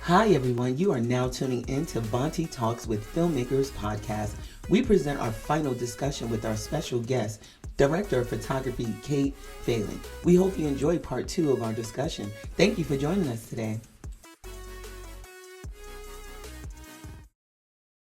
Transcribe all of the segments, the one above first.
Hi everyone, you are now tuning in to Vonti Talks with Filmmakers Podcast. We present our final discussion with our special guest, Director of Photography Kate Phelan. We hope you enjoy part 2 of our discussion. Thank you for joining us today.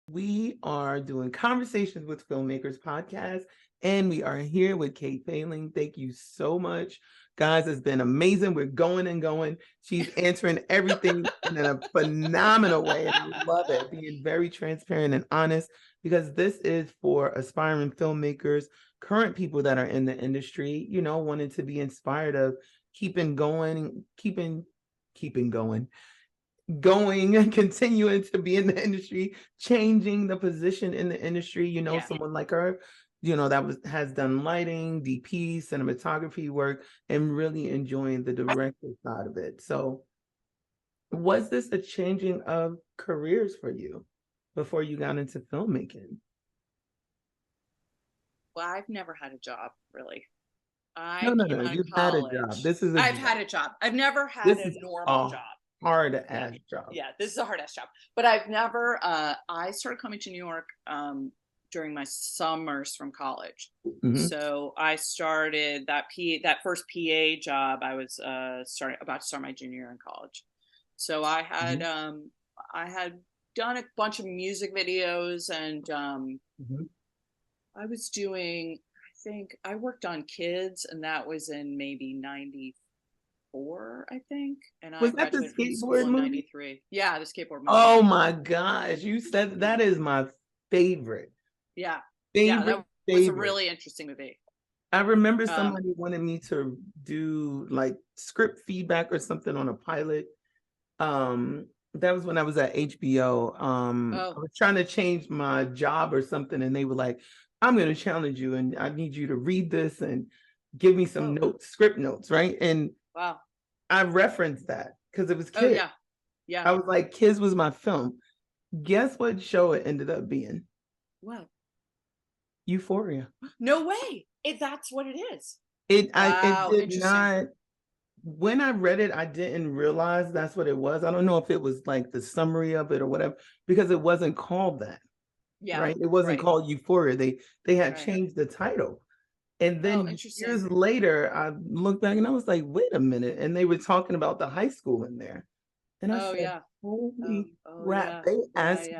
We are doing Conversations with Filmmakers Podcast, and we are here with Kate Phelan. Thank you so much. Guys, it's been amazing. We're going and going. She's answering everything in a phenomenal way, and I love it, being very transparent and honest, because this is for aspiring filmmakers, current people that are in the industry, wanting to be inspired of keeping going, and continuing to be in the industry, changing the position in the industry. Someone like her, that has done lighting, DP, cinematography work, and really enjoying the director side of it. So was this a changing of careers for you before you got into filmmaking? Well, I've never had a job, really. No, you've had a job. This is I've had a job. I've never had a normal job. Hard-ass job. Yeah, this is a hard-ass job. But I've never, I started coming to New York during my summers from college. Mhm. So I started that first PA job. I was about to start my junior year in college. So I had I had done a bunch of music videos, and I was doing, I think I worked on Kids, and that was in maybe 94, I think. And Was I that the graduated from school skateboard in movie? 93. Yeah, the skateboard movie. Oh my gosh, you said that is my favorite. Yeah. Favorite. Was a really interesting movie. I remember somebody wanted me to do like script feedback or something on a pilot. That was when I was at HBO. I was trying to change my job or something, and they were like, I'm going to challenge you, and I need you to read this and give me some notes, script notes, right? And wow, I referenced that because it was Kids. Oh yeah. I was like, Kids was my film. Guess what show it ended up being? What? Euphoria. No way. That's what it is. It did not. When I read it, I didn't realize that's what it was. I don't know if it was like the summary of it or whatever, because it wasn't called that. Yeah. Right. It wasn't called Euphoria. They had changed the title. And then years later, I looked back and I was like, wait a minute. And they were talking about the high school in there. And I said, holy crap, they asked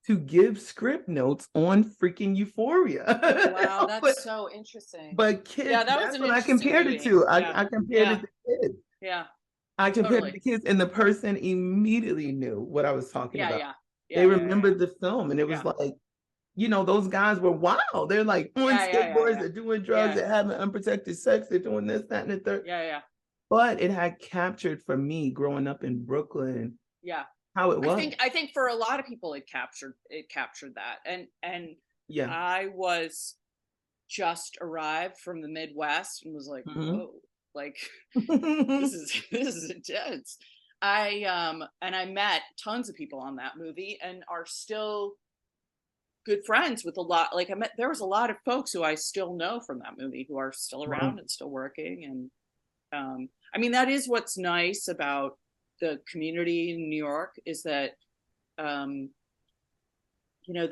to give script notes on freaking Euphoria. Wow, that's so interesting. But Kids, that's what I compared it to. I compared it to Kids. Yeah. I compared it to Kids, and the person immediately knew what I was talking about. Yeah. They remembered the film, and it was like, those guys were wild. They're like on skateboards, they're doing drugs, they're having unprotected sex, they're doing this, that, and the third. Yeah. But it had captured for me growing up in Brooklyn. Yeah. How it was. I think for a lot of people it captured that. And I was just arrived from the Midwest and was like, whoa, like this is intense. And I met tons of people on that movie and are still good friends with a lot. Like there was a lot of folks who I still know from that movie who are still around and still working. And I mean, that is what's nice about the community in New York, is that the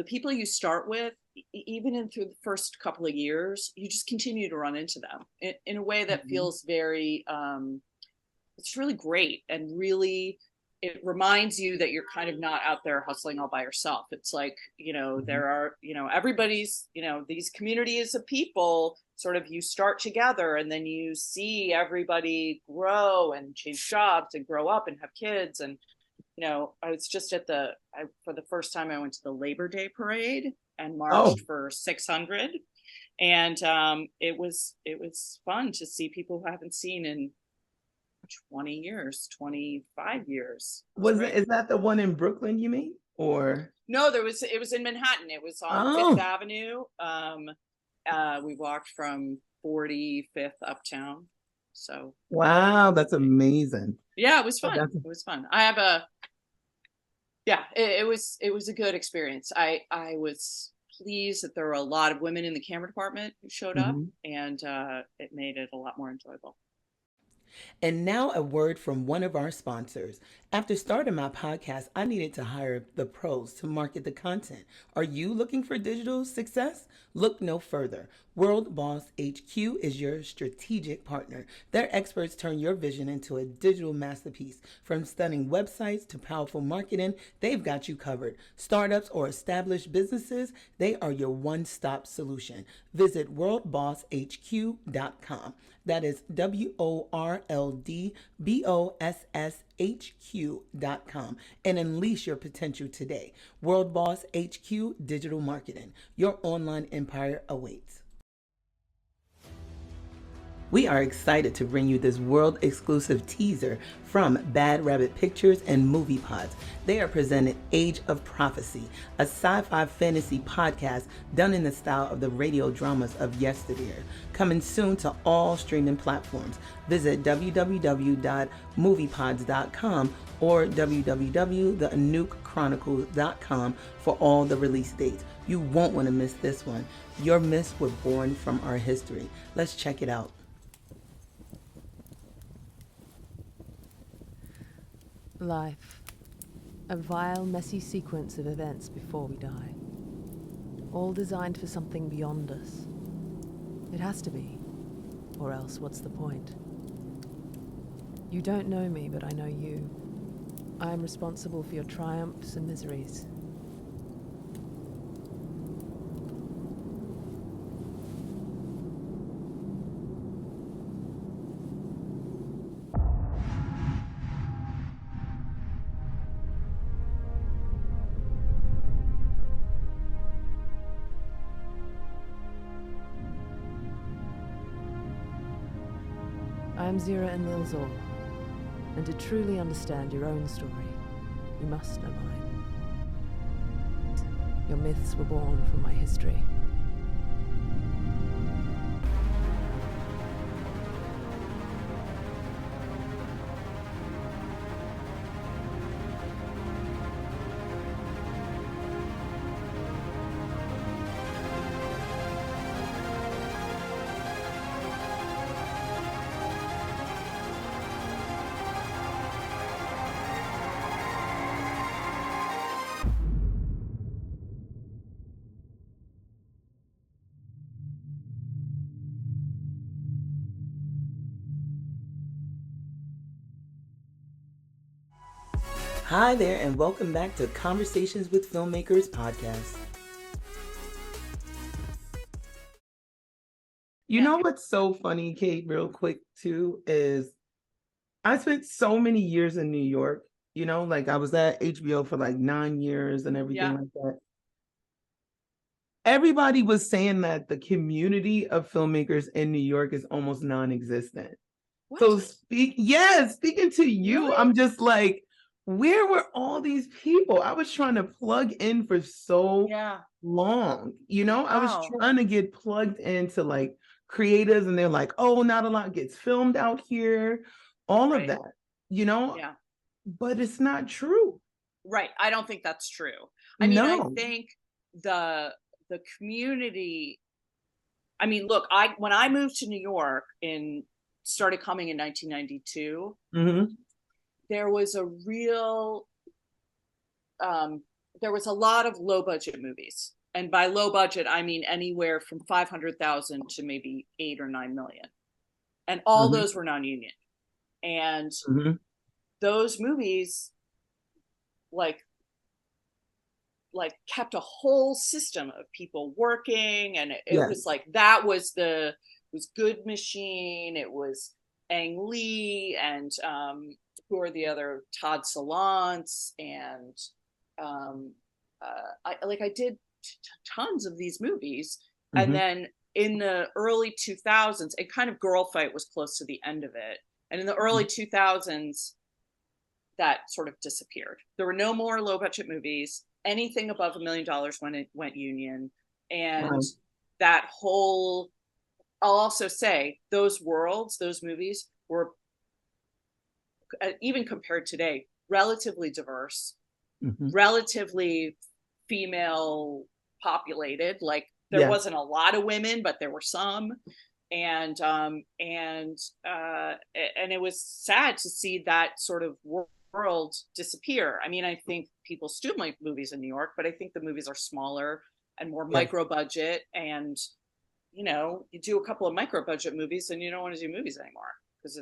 people you start with, even through the first couple of years, you just continue to run into them in a way that feels very it's really great, and really it reminds you that you're kind of not out there hustling all by yourself. It's like, there are, everybody's, these communities of people, sort of, you start together and then you see everybody grow and change jobs and grow up and have kids. And, I was just for the first time, I went to the Labor Day parade and marched for 600. And it was fun to see people who I haven't seen in 20 years, 25 years. Is that the one in Brooklyn, you mean? Or no, it was in Manhattan. It was on Fifth Avenue. We walked from 45th uptown. So wow, that's amazing. Yeah, it was fun. It was fun. I have it was a good experience. I was pleased that there were a lot of women in the camera department who showed up, and it made it a lot more enjoyable. And now a word from one of our sponsors. After starting my podcast, I needed to hire the pros to market the content. Are you looking for digital success? Look no further. World Boss HQ is your strategic partner. Their experts turn your vision into a digital masterpiece. From stunning websites to powerful marketing, they've got you covered. Startups or established businesses, they are your one-stop solution. Visit worldbosshq.com. That is WORLDBOSSHQ.com, and unleash your potential today. World Boss HQ Digital Marketing. Your online empire awaits. We are excited to bring you this world exclusive teaser from Bad Rabbit Pictures and Movie Pods. They are presented Age of Prophecy, a sci-fi fantasy podcast done in the style of the radio dramas of yesteryear. Coming soon to all streaming platforms. Visit www.moviepods.com or www.anoukchronicles.com for all the release dates. You won't want to miss this one. Your myths were born from our history. Let's check it out. Life. A vile, messy sequence of events before we die. All designed for something beyond us. It has to be. Or else, what's the point? You don't know me, but I know you. I am responsible for your triumphs and miseries. I am Zira Enlil-Zor, and to truly understand your own story, you must know mine. Your myths were born from my history. Hi there, and welcome back to Conversations with Filmmakers Podcast. You know what's so funny, Kate, real quick, too, is I spent so many years in New York. You know, like I was at HBO for like 9 years and everything like that. Everybody was saying that the community of filmmakers in New York is almost non-existent. What? So speaking to you, Really? I'm just like, where were all these people? I was trying to plug in for so long. You know, I was trying to get plugged into like creatives, and they're like, oh, not a lot gets filmed out here, all of that, you know? Yeah. But it's not true. Right. I don't think that's true. I mean, I No. think the community, I mean, look, when I moved to New York started coming in 1992, there was a real, there was a lot of low budget movies. And by low budget, I mean anywhere from 500,000 to maybe 8 or 9 million. And all those were non-union. And those movies like kept a whole system of people working, and it was like, that was it was Good Machine, it was Ang Lee, and who are the other, Todd Solondz, and I did tons of these movies. And then in the early 2000s, and kind of Girl Fight was close to the end of it, and in the early 2000s that sort of disappeared. There were no more low budget movies. Anything above $1 million went union. And that whole, I'll also say, those movies were, even compared today, relatively diverse, relatively female populated. Like there wasn't a lot of women, but there were some. And it was sad to see that sort of work world disappear. I mean, I think people still make movies in New York, but I think the movies are smaller and more micro budget. And, you know, you do a couple of micro budget movies and you don't want to do movies anymore because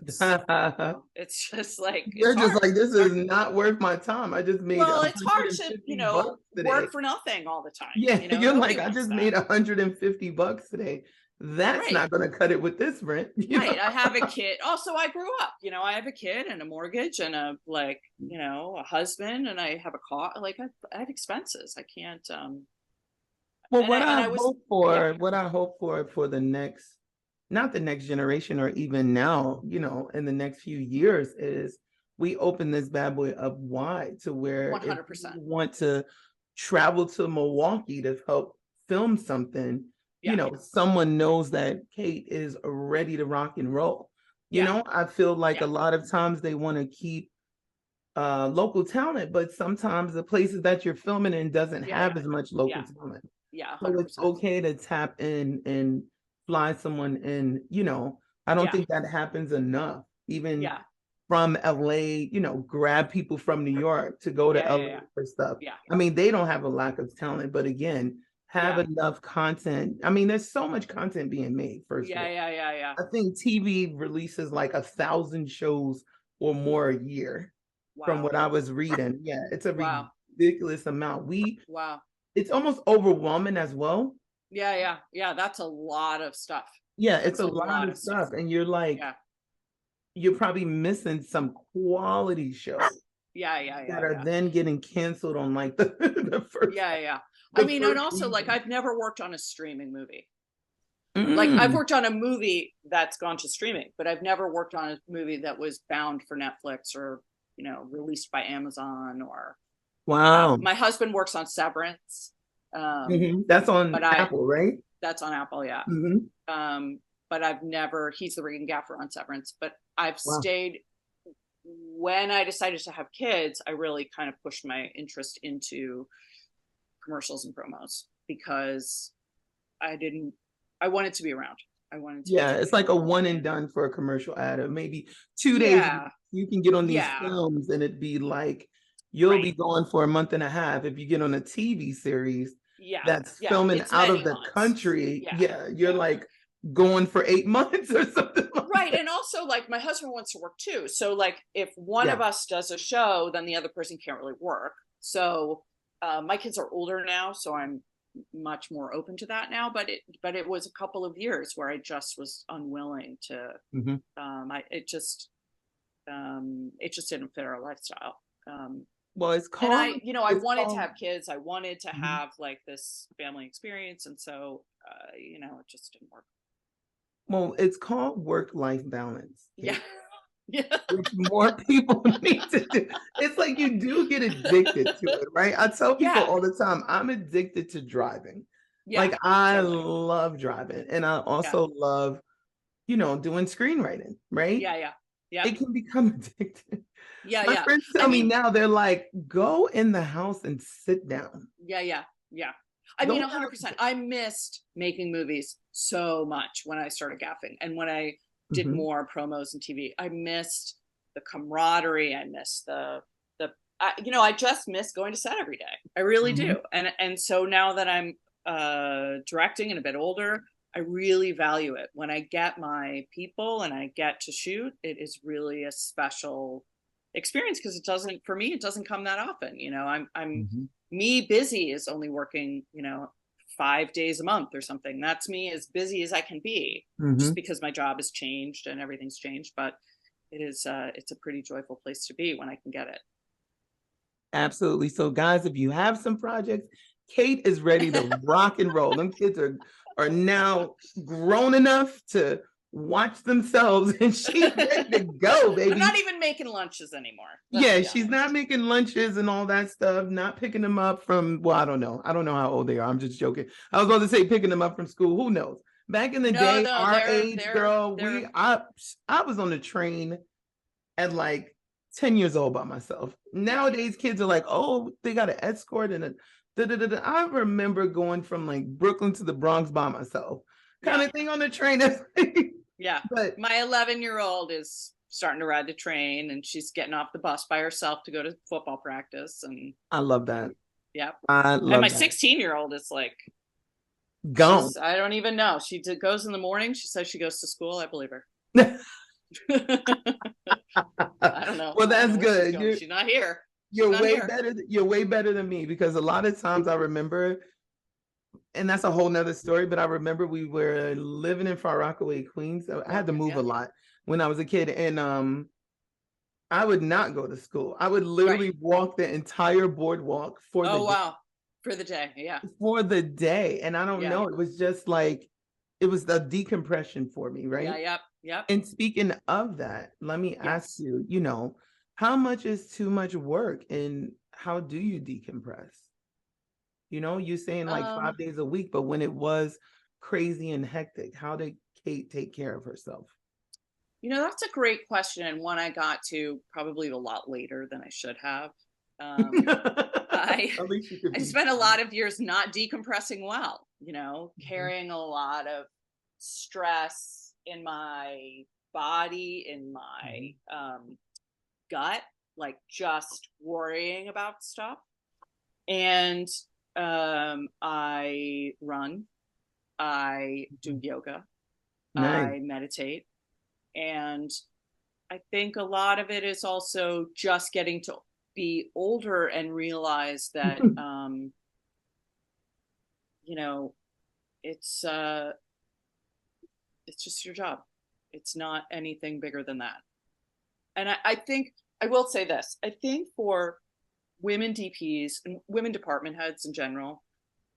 it's just like, You're it's just hard. like, this is not worth my time. I just made Well, it's hard to, you know, $150 today. work for nothing all the time. Yeah, You know, you're nobody like, I wants just that. made $150 today. That's Right. not going to cut it with this rent. Right. I have a kid. Also, I grew up, you know, I have a kid and a mortgage and a, like, you know, a husband, and I have a car. Like I have expenses. I can't, Well, and what I hope for the next, not the next generation or even now, you know, in the next few years is we open this bad boy up wide to where 100%. if you want to travel to Milwaukee to help film something, you know, someone knows that Kate is ready to rock and roll. You know, I feel like a lot of times they want to keep local talent, but sometimes the places that you're filming in doesn't have as much local talent. Yeah, 100%. So it's okay to tap in and fly someone in, you know. I don't think that happens enough. Even from LA, you know, grab people from New York to go to LA for stuff. I mean, they don't have a lack of talent, but again, have enough content. I mean, there's so much content being made, first of all. I think TV releases like 1,000 shows or more a year. From what I was reading. Yeah, it's a ridiculous amount. It's almost overwhelming as well. Yeah. That's a lot of stuff. Yeah, it's a lot of stuff. And you're like, you're probably missing some quality shows. That are then getting canceled on like the first. I mean, and also season. Like I've never worked on a streaming movie. Like I've worked on a movie that's gone to streaming, but I've never worked on a movie that was bound for Netflix or, you know, released by Amazon or. Wow. My husband works on Severance. That's on Apple, right? That's on Apple, yeah. But I've never, he's the rigging gaffer on Severance, but I've stayed, when I decided to have kids, I really kind of pushed my interest into commercials and promos because I wanted to be around. It's like a one and done for a commercial ad of maybe 2 days. You can get on these films and it'd be like, you'll be going for a month and a half. If you get on a TV series that's filming out of the country, you're like going for 8 months or something. Right. And also like my husband wants to work too. So like if one of us does a show, then the other person can't really work. So my kids are older now, so I'm much more open to that now, but it was a couple of years where I just was unwilling to it just didn't fit our lifestyle. Well, it's called, and I wanted to have kids. I wanted to have like this family experience, and so it just didn't work. Well, it's called work-life balance. Yeah. Which more people need to do. It's like you do get addicted to it, right? I tell people all the time, I'm addicted to driving. Like I love driving, and I also love, doing screenwriting, right? Yeah. It can become addictive. My friends tell me now, they're like, go in the house and sit down. Yeah. I mean, 100%. I missed making movies so much when I started gaffing, and when I did more promos and TV. I missed the camaraderie. I missed I just miss going to set every day. I really do. And so now that I'm directing and a bit older, I really value it. When I get my people and I get to shoot, it is really a special experience because it doesn't come that often. I'm me busy is only working, 5 days a month or something. That's me as busy as I can be, just because my job has changed and everything's changed. But it's a pretty joyful place to be when I can get it. Absolutely. So guys, if you have some projects, Kate is ready to rock and roll. Them kids are now grown enough to watch themselves, and she's ready to go, baby. I'm not even making lunches anymore. She's not making lunches and all that stuff, not picking them up from, well, I don't know how old they are. I'm just joking. I was about to say picking them up from school. Who knows? Back in the day, our age, girl, I was on the train at like 10 years old by myself. Nowadays, kids are like, oh, they got an escort and I remember going from like Brooklyn to the Bronx by myself, kind of thing on the train. Yeah, but my 11-year-old is starting to ride the train, and she's getting off the bus by herself to go to football practice. And I love that. yeah, I and love my that. 16-year-old is like, Gone. I don't even know. She goes in the morning. She says she goes to school. I believe her. I don't know. Well, that's good. She's not here. You're way better. You're way better than me, because a lot of times I remember, and that's a whole nother story, but I remember we were living in Far Rockaway, Queens. So I had to move a lot when I was a kid, and I would not go to school. I would literally walk the entire boardwalk for the day. For the day. Yeah. For the day. And I don't know, it was just like, it was the decompression for me, right? Yeah, yep. And speaking of that, let me ask you, you know, how much is too much work, and how do you decompress? You know, you're saying like 5 days a week, but when it was crazy and hectic, how did Kate take care of herself? You know, that's a great question, and one I got to probably a lot later than I should have. I spent a lot of years not decompressing well, you know, carrying a lot of stress in my body, in my gut, like just worrying about stuff. And I run, I do yoga, I meditate. And I think a lot of it is also just getting to be older and realize that, you know, it's just your job. It's not anything bigger than that. And I think, I will say this, I think for women DPs and women department heads in general,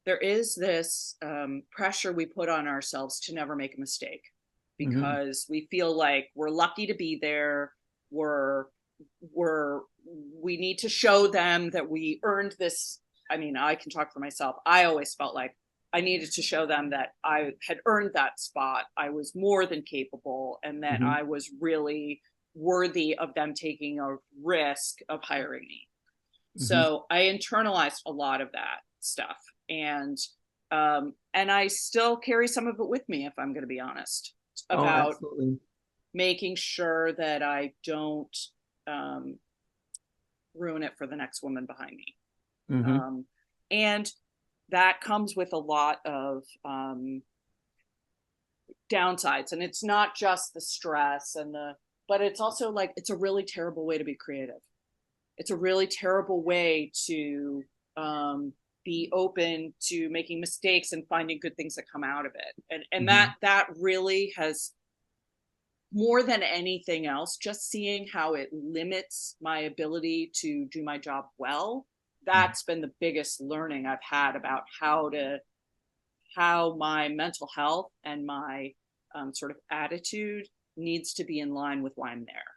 there is this pressure we put on ourselves to never make a mistake, because we feel like we're lucky to be there. We need to show them that we earned this. I mean, I can talk for myself. I always felt like I needed to show them that I had earned that spot. I was more than capable, and that I was really worthy of them taking a risk of hiring me. So I internalized a lot of that stuff. And I still carry some of it with me, if I'm going to be honest, about making sure that I don't ruin it for the next woman behind me. And that comes with a lot of downsides. And it's not just the stress but it's also like, it's a really terrible way to be creative. It's a really terrible way to be open to making mistakes and finding good things that come out of it. And that really has, more than anything else, just seeing how it limits my ability to do my job well. That's been the biggest learning I've had about how my mental health and my sort of attitude needs to be in line with why I'm there.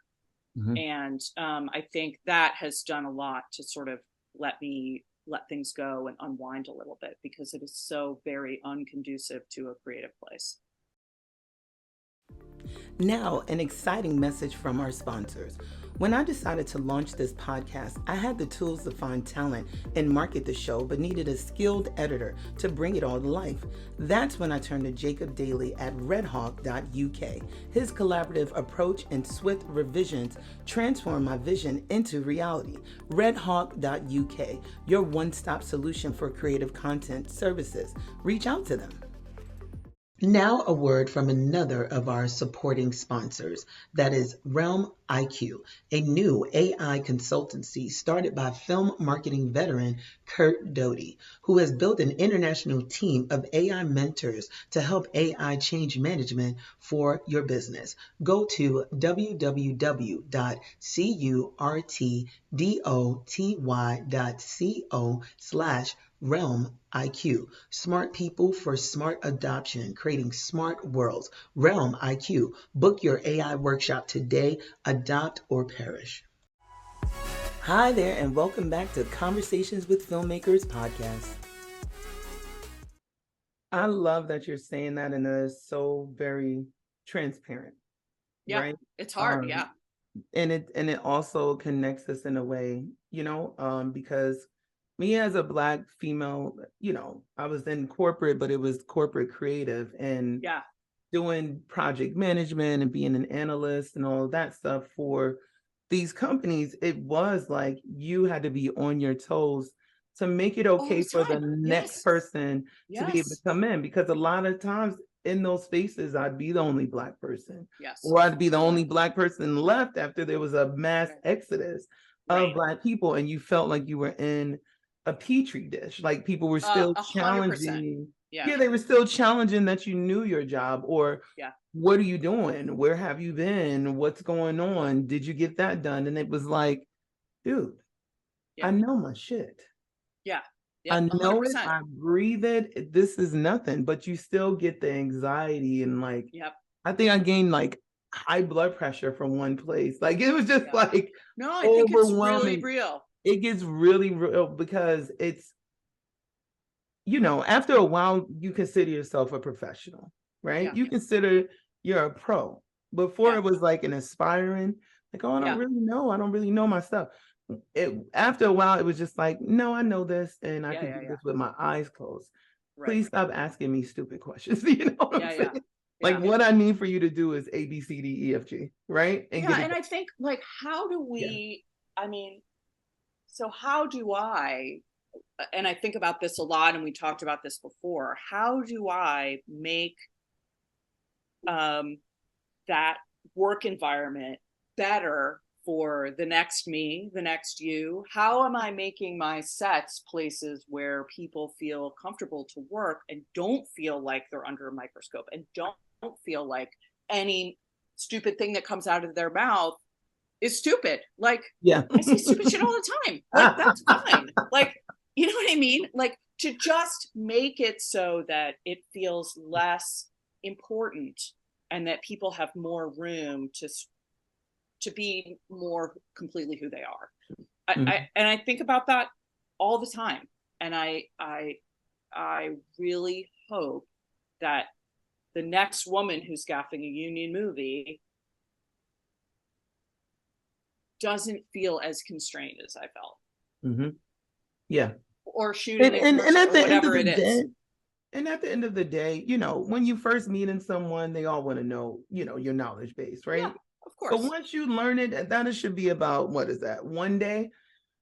And I think that has done a lot to sort of let things go and unwind a little bit, because it is so very unconducive to a creative place. Now, an exciting message from our sponsors. When I decided to launch this podcast, I had the tools to find talent and market the show, but needed a skilled editor to bring it all to life. That's when I turned to Jacob Daly at redhawk.uk. His collaborative approach and swift revisions transformed my vision into reality. redhawk.uk, your one-stop solution for creative content services. Reach out to them. Now a word from another of our supporting sponsors, that is Realm IQ, a new AI consultancy started by film marketing veteran Kurt Doty, who has built an international team of AI mentors to help AI change management for your business. Go to www.curtdoty.co/Realm IQ. Smart people for smart adoption, creating smart worlds. Realm IQ. Book your AI workshop today. Adopt or perish. Hi there, and welcome back to Conversations with Filmmakers Podcast. I love that you're saying that, and that is so very transparent. Yeah, right? It's hard. Yeah. And it also connects us in a way, because me as a Black female, I was in corporate, but it was corporate creative. And doing project management and being an analyst and all of that stuff for these companies, it was like you had to be on your toes to make it All okay the for the time. next Yes. person to be able to Yes. come in. Because a lot of times in those spaces, I'd be the only Black person, Yes. or I'd be the only Black person left after there was a mass exodus of Black people, and you felt like you were in a petri dish. Like people were still 100%. challenging. Yeah. Yeah, they were still challenging that you knew your job, or Yeah. what are you doing? Where have you been? What's going on? Did you get that done? And it was like, dude, Yeah. I know my shit. Yeah. I know 100%. it. I breathe it. This is nothing, but you still get the anxiety and like, Yep. I think I gained like high blood pressure from one place. Like it was just like no, I think it's overwhelming. really real. It gets really real because it's, you know, after a while, you consider yourself a professional, right? Yeah. You consider you're a pro. Before it was like an aspiring, like, oh, I don't really know. I don't really know my stuff. After a while, it was just like, no, I know this and I can do this with my eyes closed. Please stop asking me stupid questions. You know what I'm saying? Like what I need for you to do is A, B, C, D, E, F, G, right? And and I think like, how do we, I mean, so how do I, and I think about this a lot, and we talked about this before, how do I make that work environment better for the next me, the next you? How am I making my sets places where people feel comfortable to work and don't feel like they're under a microscope and don't feel like any stupid thing that comes out of their mouth is stupid? Like, I say stupid shit all the time. Like, that's fine. Like, you know what I mean? Like, to just make it so that it feels less important and that people have more room to be more completely who they are. And I think about that all the time. And I really hope that the next woman who's gaffing a union movie doesn't feel as constrained as I felt. Yeah. Or shooting and at the whatever it is. And at the end of the day, you know, when you first meeting someone, they all want to know, you know, your knowledge base, right? Yeah, of course. But once you learn it, that should be about, what is that, one day?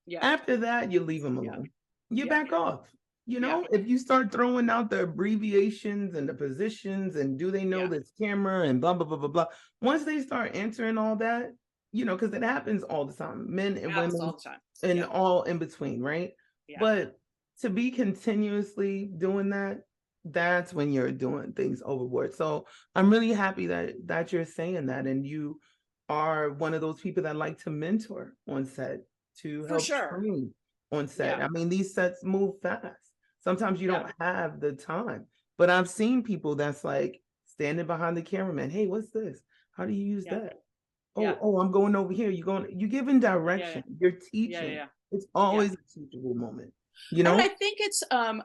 Yeah. After that, you leave them alone. You back off. You know, Yeah. if you start throwing out the abbreviations and the positions and do they know this camera and blah, blah, blah, blah, blah. Once they start answering all that, you know, because it happens all the time, men and women all the time. and all in between, right? Yeah. But to be continuously doing that, that's when you're doing things overboard. So I'm really happy that you're saying that, and you are one of those people that like to mentor on set, to help train on set. Yeah. I mean, these sets move fast. Sometimes you don't have the time, but I've seen people that's like standing behind the cameraman. Hey, what's this? How do you use that? Oh, I'm going over here. You're giving direction. You're teaching. It's always a teachable moment, you know? And I think it's,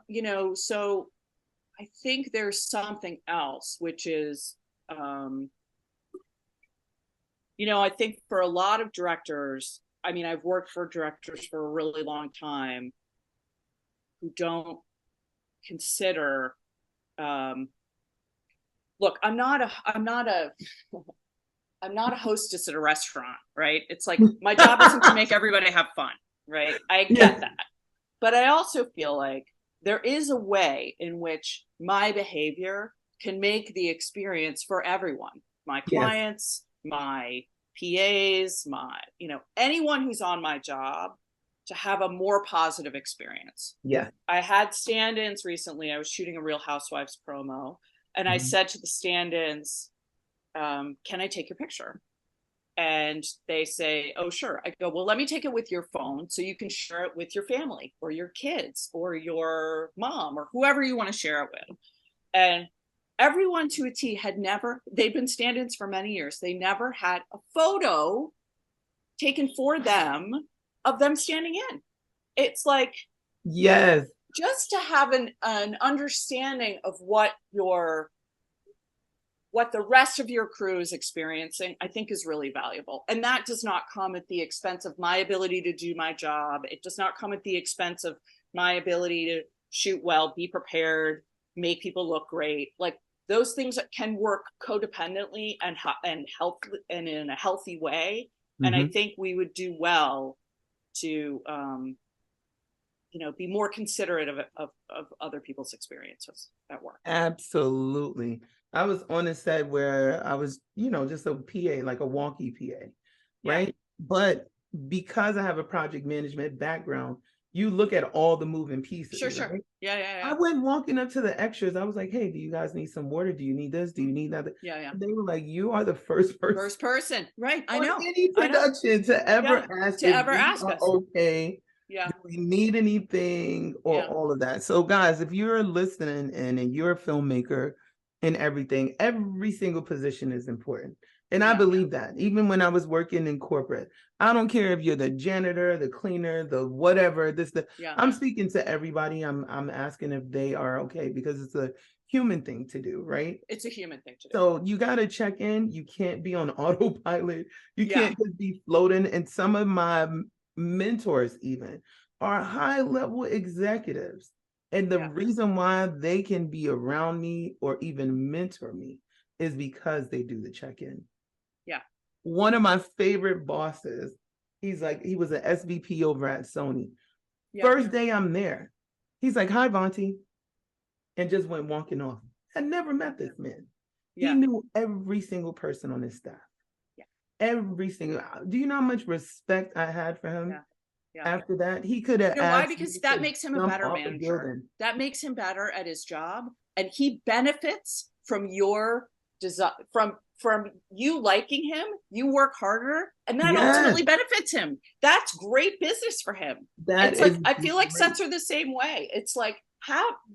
you know, so I think there's something else, which is, you know, I think for a lot of directors, I mean, I've worked for directors for a really long time who don't consider, look, I'm not a hostess at a restaurant, right? It's like, my job isn't to make everybody have fun, right? I get that. But I also feel like there is a way in which my behavior can make the experience for everyone, my clients, my PAs, my, you know, anyone who's on my job, to have a more positive experience. Yeah. I had stand-ins recently. I was shooting a Real Housewives promo, and I said to the stand-ins, can I take your picture? And they say, oh, sure. I go, well, let me take it with your phone so you can share it with your family or your kids or your mom or whoever you want to share it with. And everyone to a T they'd been stand-ins for many years. They never had a photo taken for them of them standing in. It's like, just to have an understanding of what the rest of your crew is experiencing, I think is really valuable. And that does not come at the expense of my ability to do my job. It does not come at the expense of my ability to shoot well, be prepared, make people look great. Like, those things can work codependently and health and in a healthy way. And I think we would do well to, be more considerate of other people's experiences at work. Absolutely. I was on a set where I was, just a PA, like a wonky PA, right? But because I have a project management background, you look at all the moving pieces. Sure. Right? Yeah. I went walking up to the extras. I was like, hey, do you guys need some water? Do you need this? Do you need that? Yeah. And they were like, you are the first person. Right. I know. Any production to ever ask us. Okay. Yeah. Do we need anything or all of that? So guys, if you're listening and you're a filmmaker and everything, every single position is important. And I believe that even when I was working in corporate, I don't care if you're the janitor, the cleaner, the whatever, I'm speaking to everybody. I'm asking if they are okay, because it's a human thing to do, right? It's a human thing to do. So you got to check in. You can't be on autopilot. You can't just be floating. And some of my mentors even are high-level executives. And the reason why they can be around me or even mentor me is because they do the check-in. Yeah. One of my favorite bosses, he was an SVP over at Sony. First day I'm there, he's like, hi, Vonti, and just went walking off. I never met this man. He knew every single person on his staff. Every single. Do you know how much respect I had for him? After that, he could have. Why? Because that makes him a better manager. That makes him better at his job, and he benefits from your design, from you liking him. You work harder, and that ultimately benefits him. That's great business for him. I feel like sets are the same way. It's like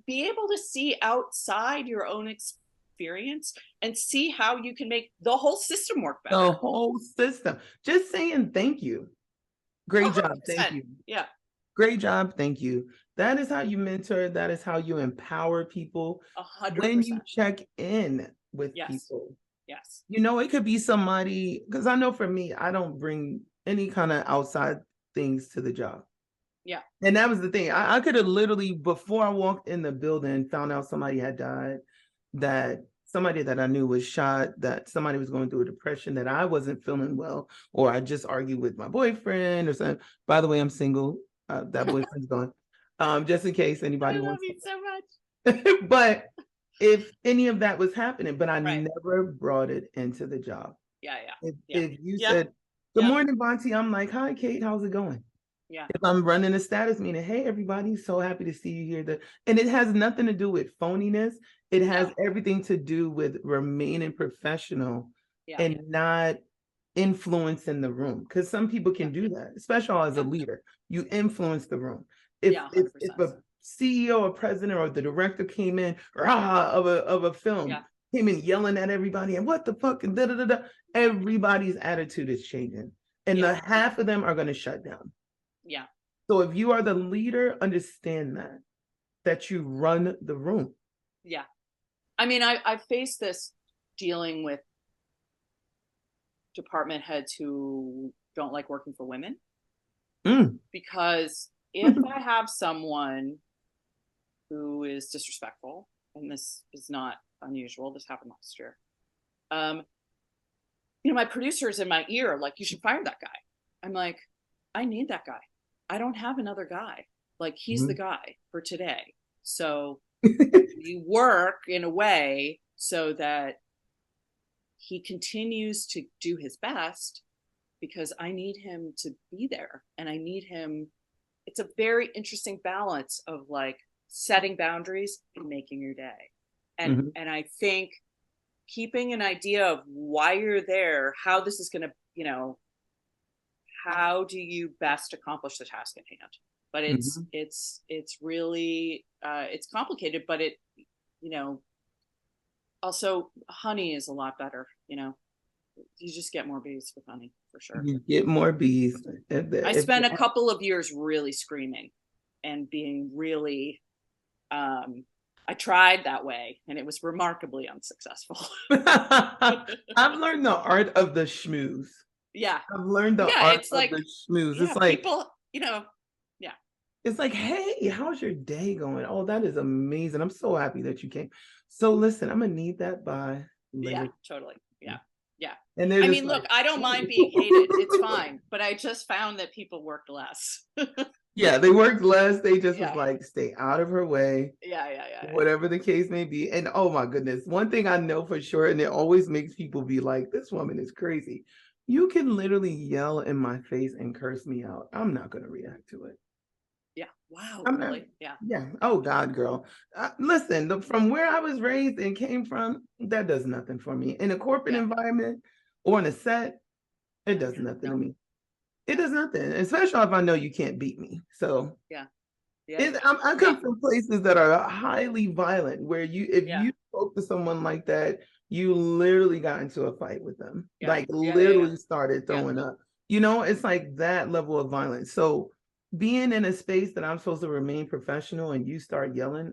be able to see outside your own experience and see how you can make the whole system work better. The whole system. Just saying thank you. Great 100%. Job. Thank you. Yeah. Great job. Thank you. That is how you mentor. That is how you empower people. 100%. When you check in with people. Yes. It could be somebody, because I know for me, I don't bring any kind of outside things to the job. Yeah. And that was the thing. I could have literally, before I walked in the building, found out somebody had died, that somebody that I knew was shot, that somebody was going through a depression, that I wasn't feeling well, or I just argued with my boyfriend or something. By the way, I'm single. That boyfriend's gone. Just in case anybody wants. I love you so much. But if any of that was happening, but I never brought it into the job. Yeah. If you said, good morning, Vonti, I'm like, hi, Kate, how's it going? Yeah. If I'm running a status meeting, hey, everybody, so happy to see you here. And it has nothing to do with phoniness. It has everything to do with remaining professional and not influencing the room. Because some people can do that, especially as a leader. You influence the room. If a CEO or president or the director came in of a film, came in yelling at everybody and what the fuck and everybody's attitude is changing. And the half of them are going to shut down. Yeah. So if you are the leader, understand that you run the room. Yeah. I mean, I faced this dealing with department heads who don't like working for women. Because if I have someone who is disrespectful, and this is not unusual, this happened last year. My producer's in my ear, like, you should fire that guy. I'm like, I need that guy. I don't have another guy. Like, he's the guy for today. So you work in a way so that he continues to do his best, because I need him to be there. And I need him. It's a very interesting balance of like setting boundaries and making your day. And I think keeping an idea of why you're there, how this is going to, how do you best accomplish the task at hand? But it's really, it's complicated, but it, also honey is a lot better, you just get more bees with honey for sure. You get more bees. I spent a couple of years really screaming and being really, I tried that way and it was remarkably unsuccessful. I've learned the art of the schmooze. Yeah. I've learned the art of the schmooze. It's like people, It's like, hey, how's your day going? Oh, that is amazing. I'm so happy that you came. So listen, I'm gonna need that by Yeah, later. totally. Yeah. Yeah. And they're I just mean, like, look, I don't mind being hated. It's fine. But I just found that people worked less. yeah, they worked less. They just was Yeah. like, stay out of her way, Yeah. whatever the case may be. And oh my goodness, one thing I know for sure, and it always makes people be like, this woman is crazy. You can literally yell in my face and curse me out. I'm not gonna react to it. Yeah. Wow, I'm not. really? Yeah. Yeah. Oh God, girl. Listen, from where I was raised and came from, that does nothing for me. In a corporate Yeah. environment or on a set, it does nothing to me. It does nothing, especially if I know you can't beat me. So Yeah. I come from places that are highly violent, where if Yeah. you spoke to someone like that, you literally got into a fight with them, like Yeah. literally started Yeah. throwing up. It's like that level of violence. So being in a space that I'm supposed to remain professional and you start yelling,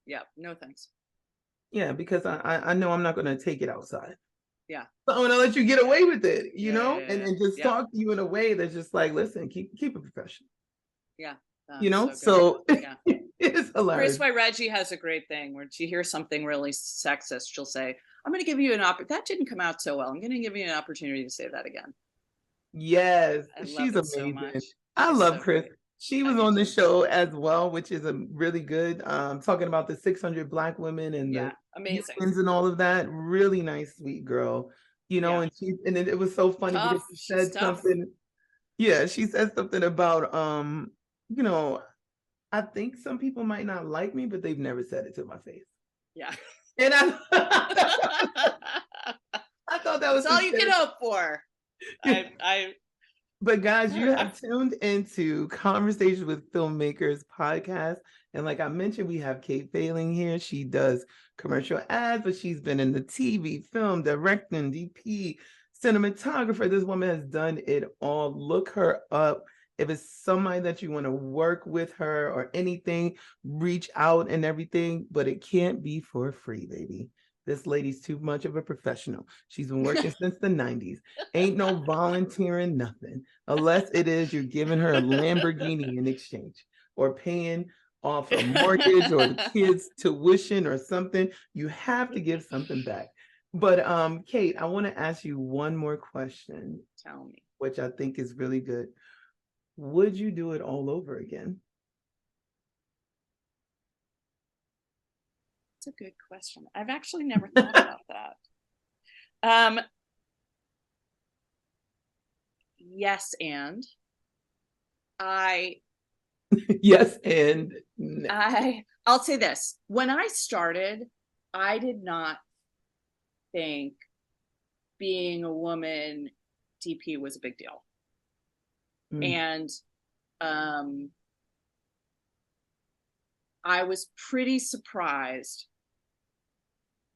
Yeah. No thanks. yeah, because I know I'm not going to take it outside. Yeah. So I'm going to let you get away with it, Yeah. and just talk to you in a way that's just like, listen, keep it professional, Yeah. So so good. Yeah. it's hilarious. Grace by Reggie has a great thing where she hears something really sexist. She'll say, I'm going to give you an that didn't come out so well. I'm going to give you an opportunity to say that again. Yes, I love she's it so amazing. much. I She's love so Chris. great. She I was do on the too. show as well, which is a really good, talking about the 600 Black women and Yeah. the Amazing. unions and all of that. Really nice, sweet girl. Yeah. And it was so funny because Tough. she She's said tough. something. Yeah, she said something about you know, I think some people might not like me, but they've never said it to my face. Yeah. And I I thought that was That's all you can hope for. But guys, you I have tuned into Conversations with Filmmakers podcast. And like I mentioned, we have Kate Phelan here. She does commercial ads, but she's been in the TV, film, directing, DP, cinematographer. This woman has done it all. Look her up. If it's somebody that you want to work with her or anything, reach out and everything, but it can't be for free, baby. This lady's too much of a professional. She's been working since the 90s. Ain't no volunteering, nothing. Unless it is you're giving her a Lamborghini in exchange or paying off a mortgage or the kids' tuition or something. You have to give something back. But Kate, I want to ask you one more question. Tell me. Which I think is really good. Would you do it all over again? That's a good question. I've actually never thought about that. Yes, and Yes, and no. I'll say this. When I started, I did not think being a woman DP was a big deal. And I was pretty surprised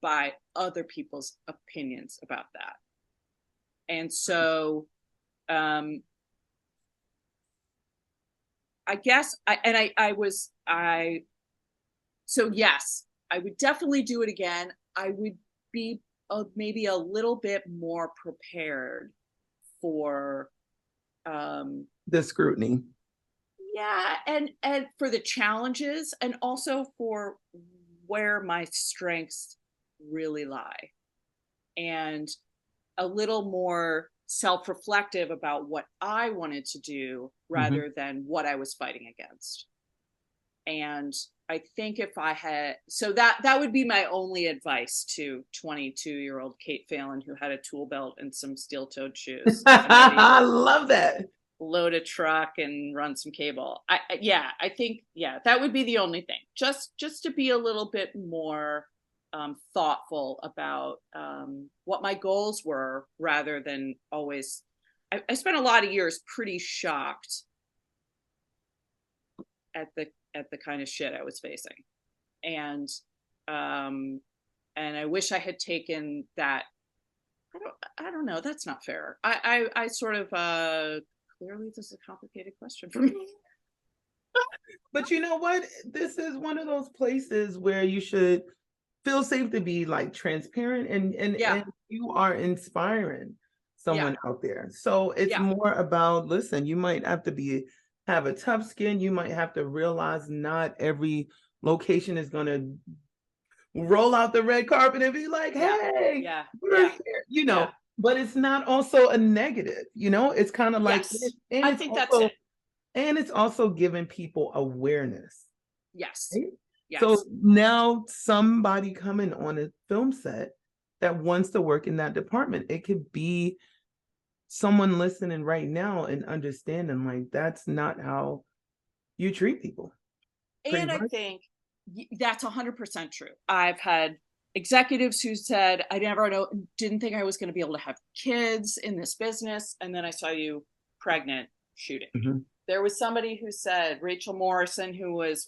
by other people's opinions about that. And so I guess so yes, I would definitely do it again. I would be maybe a little bit more prepared for the scrutiny. Yeah, and for the challenges, and also for where my strengths really lie, and a little more self-reflective about what I wanted to do rather than what I was fighting against. And I think if I had, so that would be my only advice to 22-year-old Kate Phelan, who had a tool belt and some steel-toed shoes. I love that. Load a truck and run some cable. I think that would be the only thing. Just to be a little bit more thoughtful about what my goals were, rather than always. I spent a lot of years pretty shocked at the kind of shit I was facing, and I wish I had taken that. I don't know. That's not fair. I sort of clearly this is a complicated question for me. But you know what? This is one of those places where you should feel safe to be like transparent and you are inspiring someone out there. So it's more about, listen, you might have to be have a tough skin. You might have to realize not every location is going to roll out the red carpet and be like, hey, we're here, but it's not also a negative, it's kind of like, yes. and I it's think also, that's it. And it's also giving people awareness. Yes. Right? Yes. So now somebody coming on a film set that wants to work in that department, it could be someone listening right now and understanding like that's not how you treat people. And I think that's 100% true. I've had executives who said, I didn't think I was going to be able to have kids in this business. And then I saw you pregnant shooting. Mm-hmm. There was somebody who said, Rachel Morrison,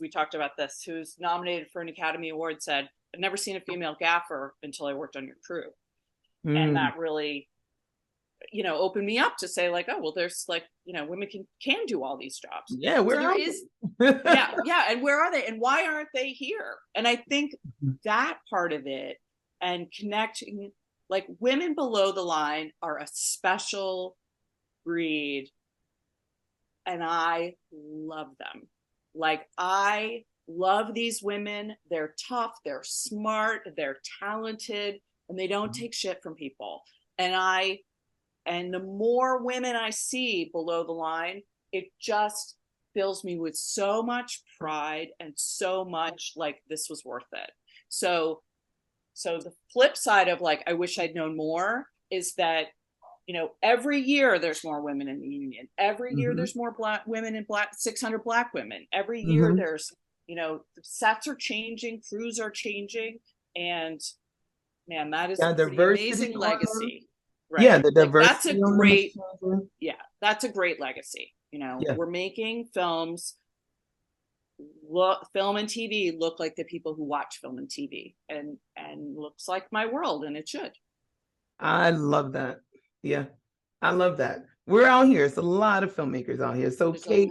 we talked about this, who's nominated for an Academy Award, said, I've never seen a female gaffer until I worked on your crew. Mm. And that really, opened me up to say like, oh, well, there's like, women can do all these jobs. Yeah, where so are yeah. And where are they? And why aren't they here? And I think that part of it and connecting, like women below the line are a special breed. And I love them. Like I love these women. They're tough, they're smart, they're talented, and they don't take shit from people. And the more women I see below the line, it just fills me with so much pride and so much like this was worth it. So the flip side of like, I wish I'd known more is that, every year there's more women in the union. Every year there's more Black women in 600 Black women. Every year there's, the sets are changing, crews are changing. And man, that is a pretty amazing legacy. Right. Yeah, the diversity. That's a great legacy. We're making film and TV look like the people who watch film and TV and looks like my world, and it should. I love that. Yeah, I love that. We're out here. It's a lot of filmmakers out here. So there's Kate,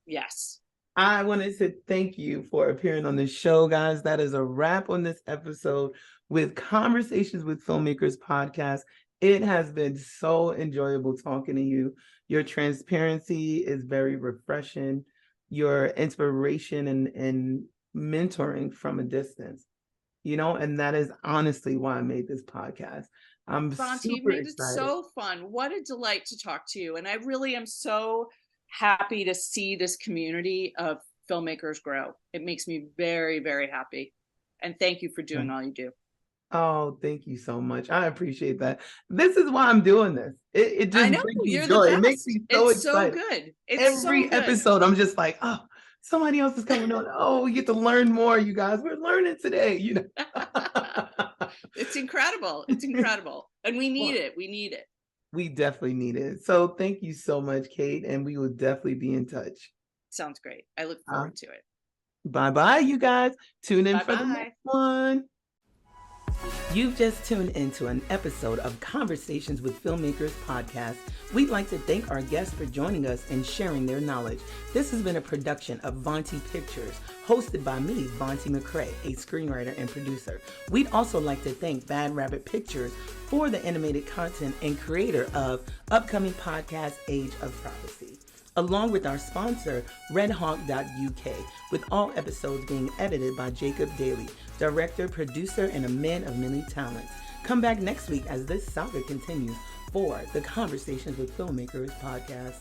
yes. I wanted to thank you for appearing on the show, guys. That is a wrap on this episode with Conversations with Filmmakers podcast. It has been so enjoyable talking to you. Your transparency is very refreshing. Your inspiration and mentoring from a distance, and that is honestly why I made this podcast. I'm Vonti, super made excited. It so fun. What a delight to talk to you. And I really am so happy to see this community of filmmakers grow. It makes me very, very happy. And thank you for doing all you do. Oh, thank you so much. I appreciate that. This is why I'm doing this. It just brings me joy. It makes me so excited. So good. It's every episode, I'm just like, oh, somebody else is coming on. Oh, we get to learn more, you guys. We're learning today, It's incredible. It's incredible. And we need it. We need it. We definitely need it. So thank you so much, Kate. And we will definitely be in touch. Sounds great. I look forward to it. Bye-bye, you guys. Tune in for the next one. You've just tuned into an episode of Conversations with Filmmakers podcast. We'd like to thank our guests for joining us and sharing their knowledge. This has been a production of Vonti Pictures, hosted by me, Vonti McCrae, a screenwriter and producer. We'd also like to thank Bad Rabbit Pictures for the animated content and creator of upcoming podcast Age of Prophecy, along with our sponsor, redhawk.uk, with all episodes being edited by Jacob Daly, director, producer, and a man of many talents. Come back next week as this saga continues for the Conversations with Filmmakers podcast.